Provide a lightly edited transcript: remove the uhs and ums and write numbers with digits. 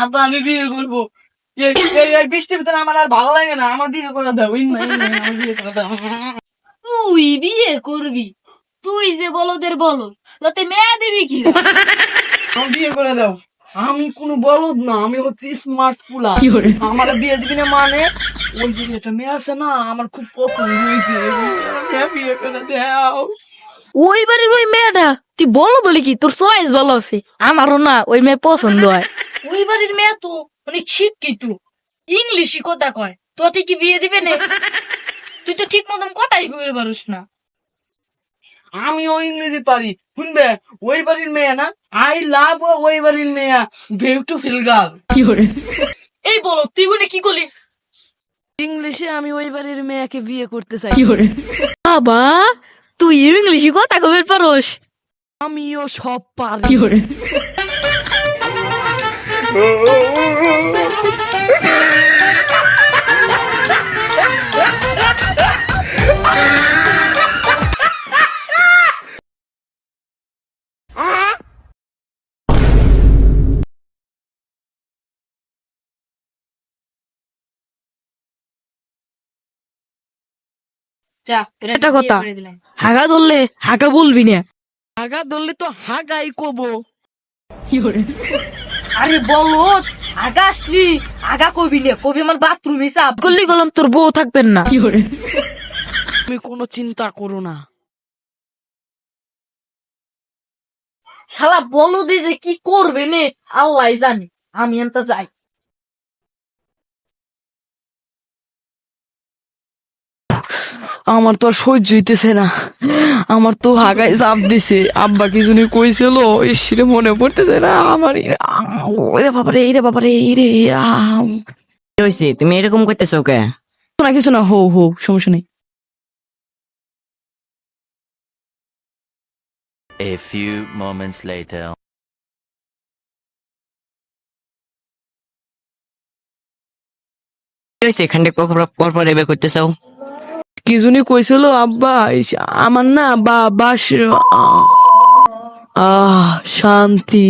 আব্বা আমি বিয়ে করবো। এই বৃষ্টির ভিতরে আমার আর ভালো লাগে না, আমার বিয়ে করে দাও। আমার বিয়ে করে দাও। তুই বিয়ে করবি? তুই যে বলদের বলদ, তাতে মেয়ে দিবি কি? আমার বিয়ে করে দাও। আমি কোনো বলদ না, আমি হচ্ছে স্মার্ট পুলা। আমার বিয়ে দিবি না মানে? ওই যে একটা মেয়ে আছে না, আমার খুব পছন্দ হয়েছে, মেয়ে বিয়ে করে দাও। ওই বাড়ির ওই মেয়েটা তুই বলো বলি কি? তোর চয়েস ভালো আছে, আমারও না ওই মেয়ে পছন্দ হয়। ওই বাড়ির মেয়ে তো অনেক শিক্ষিত, ইংলিশই কথা কয়, তোতে কি বিয়ে দিবে না? তুই তো ঠিক মতন কথাই কইতে পারিস না। আমিও ইংরেজি পারি, শুনবে? ওই বাড়ির মেয়ে না, আই লাভ ওই বাড়ির মেয়ে, বিউটিফুল গার্ল। এই বলো তুই বলে কি করলি? ইংলিশে আমি ওই বাড়ির মেয়েকে বিয়ে করতে চাই। বাবা, তুই ইংলিশে কথা কবে পারস? আমিও সব পারি। যা, এটা কথা। বিয়ে করে দিলাম। হাগা ধরলে হাগা বলবি না, হাগা ধরলে তো হাগাই কবো। আরে বলো, আগা আসলি আগা কবি নে, কবি আমার বাথরুমে চাপ করলি গেলাম, তোর বউ থাকবেন না। তুমি কোনো চিন্তা করো না। শালা বলো দে যে কি করবে নে, আল্লাহ জানে। আমি এনতা যাই। আমার তো আর সহ্য হইতেছে না, আমার তো হাগায় চাপ দিছে। আব্বা কি জন্য কইছিল, ইসরে মনে পড়তেছে না আমার। ওরে বাবারে, এই রে বাবারে, এই রে। কি হয়েছে? তুমি এরকম করতেছো কে? না কিছু না, হো হো, সমস্যা নেই। A few moments later. কি হয়েছে? এখান থেকে পর এবার করতেছো? কি জন্য কইছিল আব্বা, আমার না বাস শান্তি।